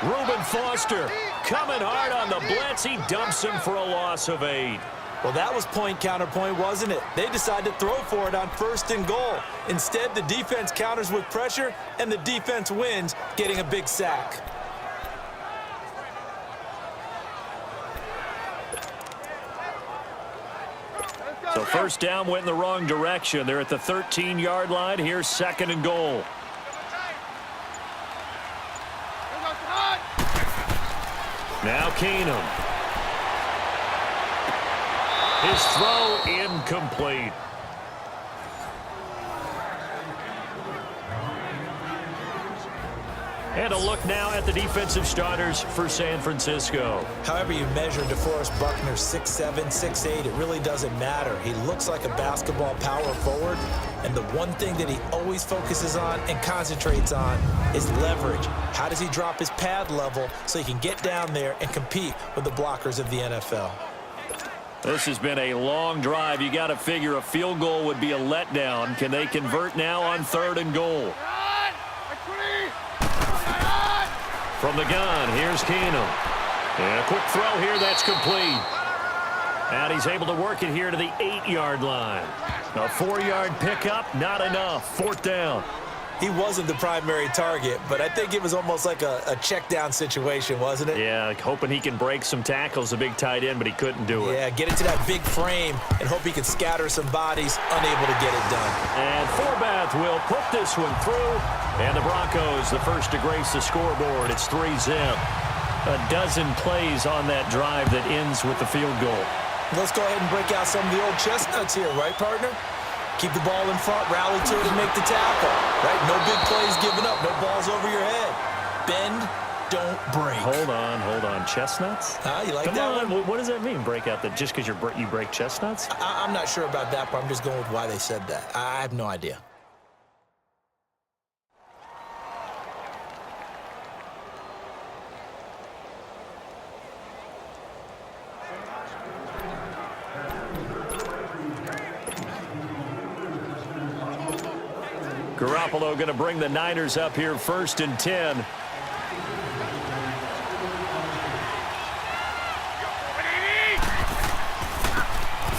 Reuben Foster coming hard on the blitz. He dumps him for a loss of 8. Well, that was point counterpoint, wasn't it? They decided to throw for it on 1st and goal. Instead, the defense counters with pressure, and the defense wins, getting a big sack. So 1st down went in the wrong direction. They're at the 13-yard line. Here's 2nd and goal. Now Keenum. His throw incomplete. And a look now at the defensive starters for San Francisco. However you measure DeForest Buckner, 6'7", 6'8", it really doesn't matter. He looks like a basketball power forward, and the one thing that he always focuses on and concentrates on is leverage. How does he drop his pad level so he can get down there and compete with the blockers of the NFL? This has been a long drive. You got to figure a field goal would be a letdown. Can they convert now on 3rd and goal? From the gun, here's Keenum. And a quick throw here, that's complete. And he's able to work it here to the 8-yard line. A 4-yard pickup, not enough. 4th down. He wasn't the primary target, but I think it was almost like a check-down situation, wasn't it? Yeah, hoping he can break some tackles, a big tight end, but he couldn't do it. Yeah, get into that big frame and hope he can scatter some bodies, unable to get it done. And Forbath will put this one through. And the Broncos, the first to grace the scoreboard. It's 3-zip. A dozen plays on that drive that ends with the field goal. Let's go ahead and break out some of the old chestnuts here, right, partner? Keep the ball in front, rally to it, and make the tackle. Right? No big plays given up, no balls over your head. Bend, don't break. Hold on. Chestnuts? You like Come that on. one? What does that mean, break out? That just because you break chestnuts? I'm not sure about that, but I'm just going with why they said that. I have no idea. Garoppolo going to bring the Niners up here 1st and 10.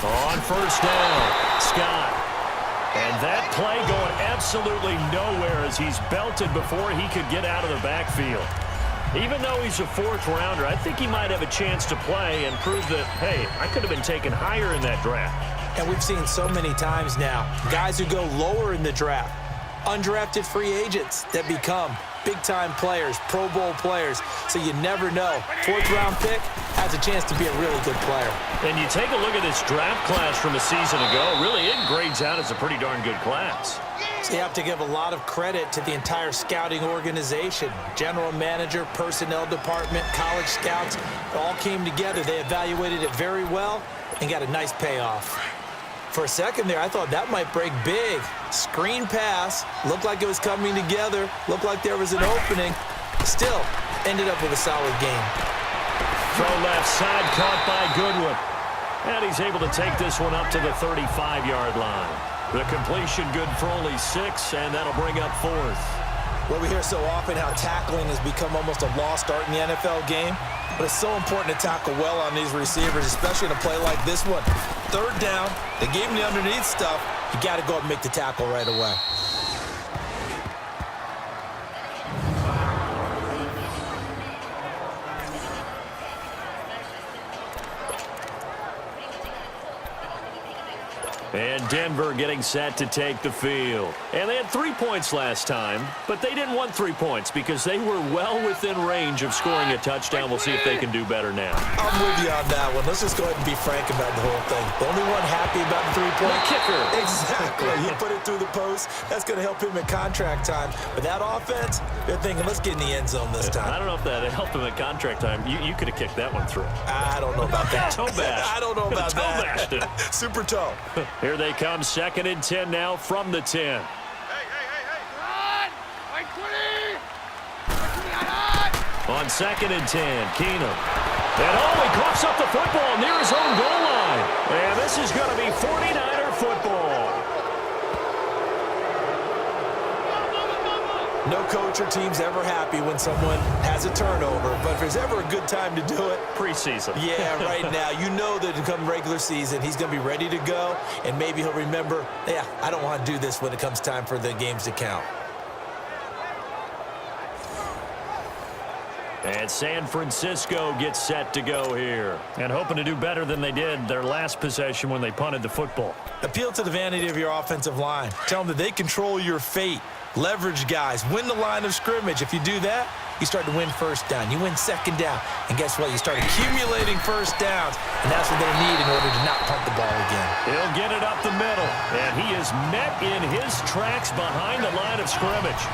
On 1st down, Scott. And that play going absolutely nowhere as he's belted before he could get out of the backfield. Even though he's a 4th rounder, I think he might have a chance to play and prove that, hey, I could have been taken higher in that draft. And we've seen so many times now, guys who go lower in the draft, undrafted free agents that become big-time players, Pro Bowl players. So you never know. 4th-round pick has a chance to be a really good player. And you take a look at this draft class from a season ago, really it grades out as a pretty darn good class. So you have to give a lot of credit to the entire scouting organization. General manager, personnel department, college scouts, all came together. They evaluated it very well and got a nice payoff. For a second there, I thought that might break big. Screen pass, looked like it was coming together, looked like there was an opening. Still, ended up with a solid game. Throw left side, caught by Goodwin. And he's able to take this one up to the 35-yard line. The completion good for only 6, and that'll bring up 4th. Well, we hear so often how tackling has become almost a lost art in the NFL game. But it's so important to tackle well on these receivers, especially in a play like this one. 3rd down, they gave him the underneath stuff. You got to go up and make the tackle right away. And Denver getting set to take the field. And they had 3 points last time, but they didn't want 3 points because they were well within range of scoring a touchdown. We'll see if they can do better now. I'm with you on that one. Let's just go ahead and be frank about the whole thing. The only one happy about the 3-point kicker. Exactly. You put it through the post. That's going to help him at contract time. But that offense, they're thinking, let's get in the end zone this time. I don't know if that helped him at contract time. You could have kicked that one through. I don't know about that. Toe bash. I don't know about toe that. Bashed it. Super toe. Here they come, 2nd and 10 now from the 10. On 2nd and 10, Keenum. And he coughs up the football near his own goal line. And this is going to be 49er football. No coach or team's ever happy when someone has a turnover, but if there's ever a good time to do it, preseason. Yeah, right now. You know that come regular season, he's going to be ready to go, and maybe he'll remember, yeah, I don't want to do this when it comes time for the games to count. And San Francisco gets set to go here. And hoping to do better than they did their last possession when they punted the football. Appeal to the vanity of your offensive line. Tell them that they control your fate. Leverage guys. Win the line of scrimmage. If you do that, you start to win first down. You win second down. And guess what? You start accumulating first downs. And that's what they need in order to not punt the ball again. He'll get it up the middle. And he is met in his tracks behind the line of scrimmage.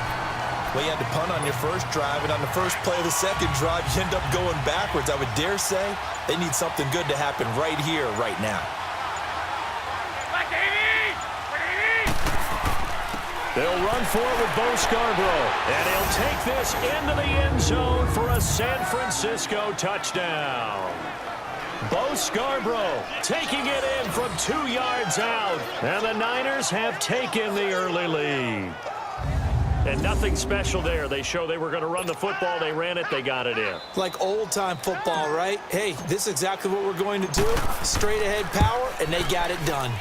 Well, you had to punt on your first drive, and on the first play of the second drive, you end up going backwards. I would dare say they need something good to happen right here, right now. They'll run for it with Bo Scarborough, and he'll take this into the end zone for a San Francisco touchdown. Bo Scarborough taking it in from 2 yards out, and the Niners have taken the early lead. And nothing special there. They show they were going to run the football. They ran it. They got it in. Like old-time football, right? Hey, this is exactly what we're going to do. Straight-ahead power, and they got it done.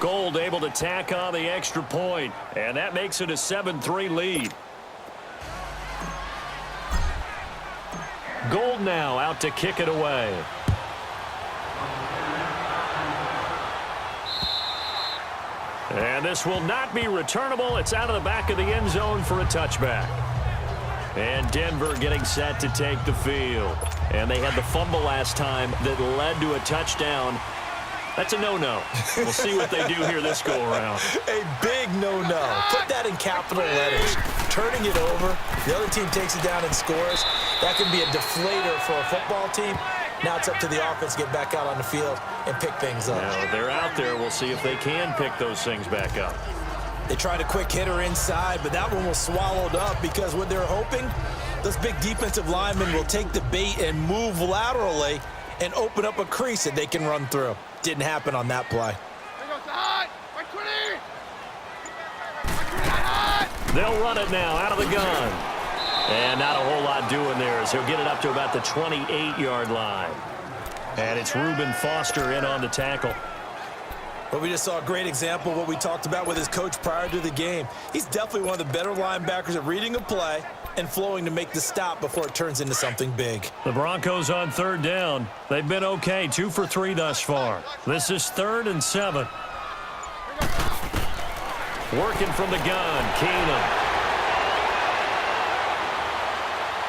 Gold able to tack on the extra point, and that makes it a 7-3 lead. Gold now out to kick it away. And this will not be returnable. It's out of the back of the end zone for a touchback. And Denver getting set to take the field. And they had the fumble last time that led to a touchdown. That's a no-no. We'll see what they do here this go-around. A big no-no. Put that in capital letters. Turning it over, the other team takes it down and scores. That can be a deflator for a football team. Now it's up to the offense to get back out on the field and pick things up. Now they're out there. We'll see if they can pick those things back up. They tried a quick hitter inside, but that one was swallowed up because what they're hoping, those big defensive linemen will take the bait and move laterally and open up a crease that they can run through. Didn't happen on that play. They'll run it now out of the gun. And not a whole lot doing there as he'll get it up to about the 28-yard line. And it's Reuben Foster in on the tackle. Well, we just saw a great example of what we talked about with his coach prior to the game. He's definitely one of the better linebackers at reading a play and flowing to make the stop before it turns into something big. The Broncos on third down. They've been okay, 2 for 3 thus far. This is 3rd and 7. Working from the gun, Keenum.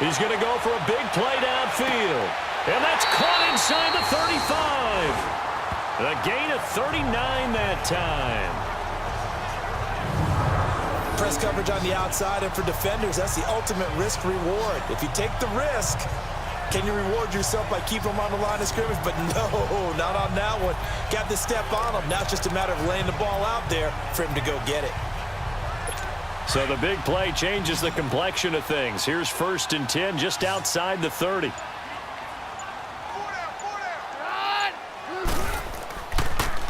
He's going to go for a big play downfield. And that's caught inside the 35. A gain of 39 that time. Press coverage on the outside, and for defenders, that's the ultimate risk-reward. If you take the risk, can you reward yourself by keeping them on the line of scrimmage? But no, not on that one. Got the step on them. Now it's just a matter of laying the ball out there for him to go get it. So the big play changes the complexion of things. Here's 1st and 10 just outside the 30.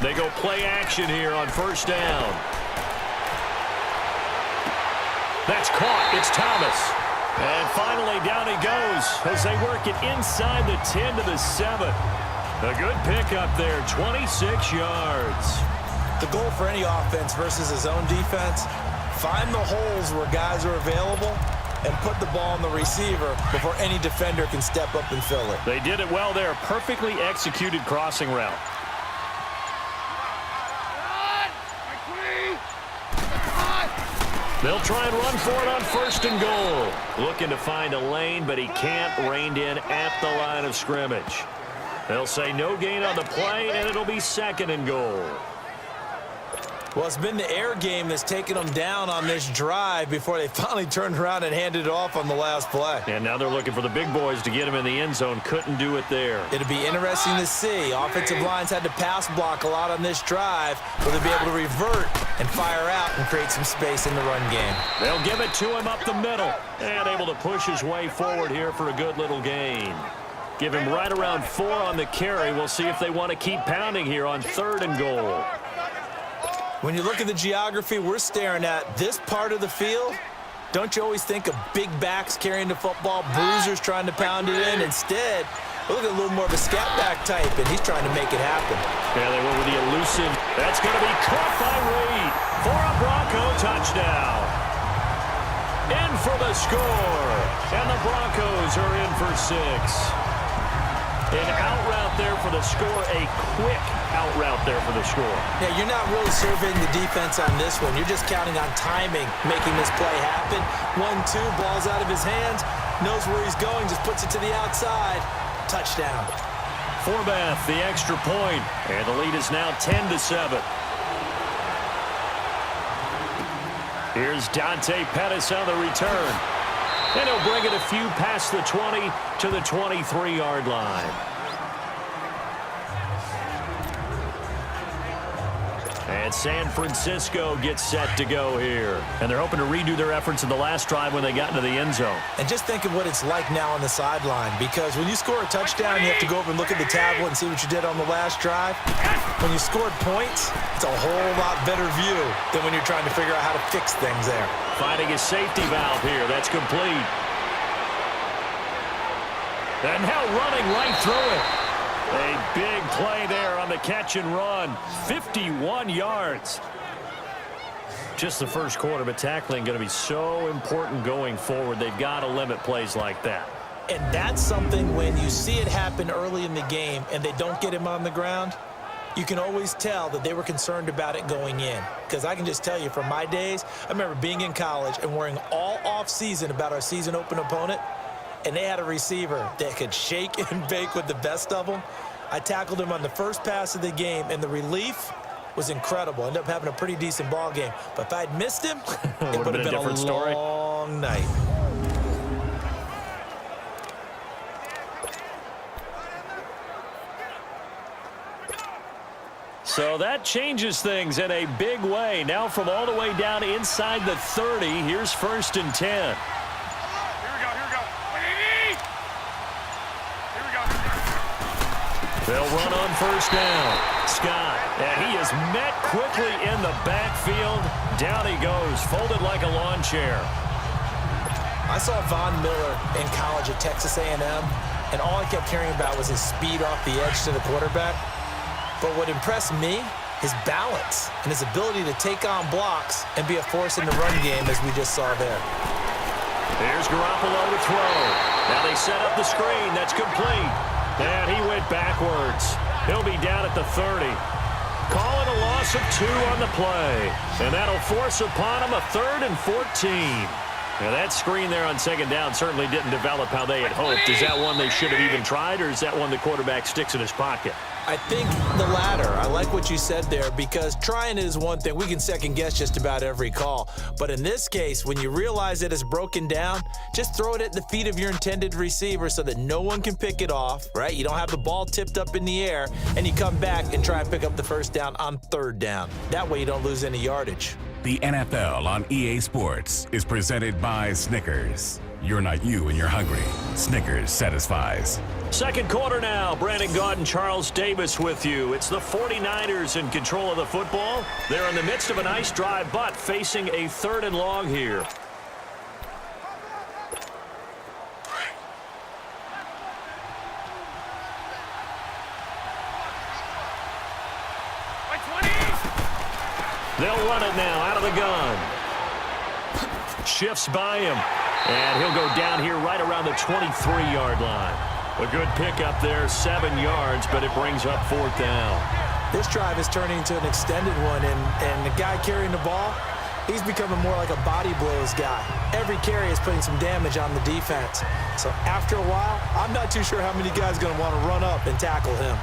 They go play action here on 1st down. That's caught. It's Thomas. And finally down he goes as they work it inside the 10 to the 7. A good pickup there, 26 yards. The goal for any offense versus his own defense, find the holes where guys are available and put the ball on the receiver before any defender can step up and fill it. They did it well there. Perfectly executed crossing route. They'll try and run for it on 1st and goal. Looking to find a lane, but he can't. Reined in at the line of scrimmage. They'll say no gain on the play, and it'll be 2nd and goal. Well, it's been the air game that's taken them down on this drive before they finally turned around and handed it off on the last play. And now they're looking for the big boys to get him in the end zone. Couldn't do it there. It'll be interesting to see. Offensive lines had to pass block a lot on this drive. Will they be able to revert and fire out and create some space in the run game? They'll give it to him up the middle. And able to push his way forward here for a good little gain. Give him right around 4 on the carry. We'll see if they want to keep pounding here on 3rd and goal. When you look at the geography we're staring at, this part of the field Don't you always think of big backs carrying the football, bruisers trying to pound it in? Instead, look at a little more of a scat back type, and he's trying to make it happen. Yeah, they went with the elusive. That's going to be caught by Reed for a Bronco touchdown. In for the score, and the Broncos are in for 6. An out route there for the score, a quick out route there for the score. Yeah, you're not really surveying the defense on this one. You're just counting on timing, making this play happen. 1-2, ball's out of his hands, knows where he's going, just puts it to the outside. Touchdown. Forbath, the extra point, and the lead is now 10-7. Here's Dante Pettis on the return. And he'll bring it a few past the 20 to the 23-yard line. And San Francisco gets set to go here. And they're hoping to redo their efforts in the last drive when they got into the end zone. And just think of what it's like now on the sideline, because when you score a touchdown, you have to go over and look at the tablet and see what you did on the last drive. When you scored points, it's a whole lot better view than when you're trying to figure out how to fix things there. Finding a safety valve here. That's complete. And now running right through it. A big play there on the catch and run. 51 yards. Just the first quarter, but tackling going to be so important going forward. They've got to limit plays like that. And that's something when you see it happen early in the game and they don't get him on the ground, you can always tell that they were concerned about it going in. Because I can just tell you from my days, I remember being in college and worrying all off-season about our season open opponent, and they had a receiver that could shake and bake with the best of them. I tackled him on the first pass of the game, and the relief was incredible. Ended up having a pretty decent ball game. But if I'd missed him, it would have been a different story. Long night. So that changes things in a big way. Now from all the way down inside the 30, here's 1st and 10. They'll run on 1st down. Scott, and he is met quickly in the backfield. Down he goes, folded like a lawn chair. I saw Von Miller in college at Texas A&M, and all I kept hearing about was his speed off the edge to the quarterback. But what impressed me, his balance and his ability to take on blocks and be a force in the run game, as we just saw there. Here's Garoppolo to throw. Now they set up the screen. That's complete. And he went backwards. He'll be down at the 30. Calling a loss of 2 on the play. And that'll force upon him a 3rd and 14. Now that screen there on 2nd down certainly didn't develop how they had hoped. Is that one they should have even tried, or is that one the quarterback sticks in his pocket? I think the latter. I like what you said there, because trying it is one thing. We can second guess just about every call. But in this case, when you realize it is broken down, just throw it at the feet of your intended receiver so that no one can pick it off, right? You don't have the ball tipped up in the air, and you come back and try and pick up the 1st down on 3rd down. That way you don't lose any yardage. The NFL on EA Sports is presented by Snickers. You're not you and you're hungry. Snickers satisfies. 2nd quarter now. Brandon Gaudin, Charles Davis with you. It's the 49ers in control of the football. They're in the midst of a nice drive, but facing a 3rd and long here. They'll run it now out of the gun. Shifts by him. And he'll go down here right around the 23-yard line. A good pickup there, 7 yards, but it brings up 4th down. This drive is turning into an extended one, and the guy carrying the ball, he's becoming more like a body blows guy. Every carry is putting some damage on the defense. So after a while, I'm not too sure how many guys are going to want to run up and tackle him.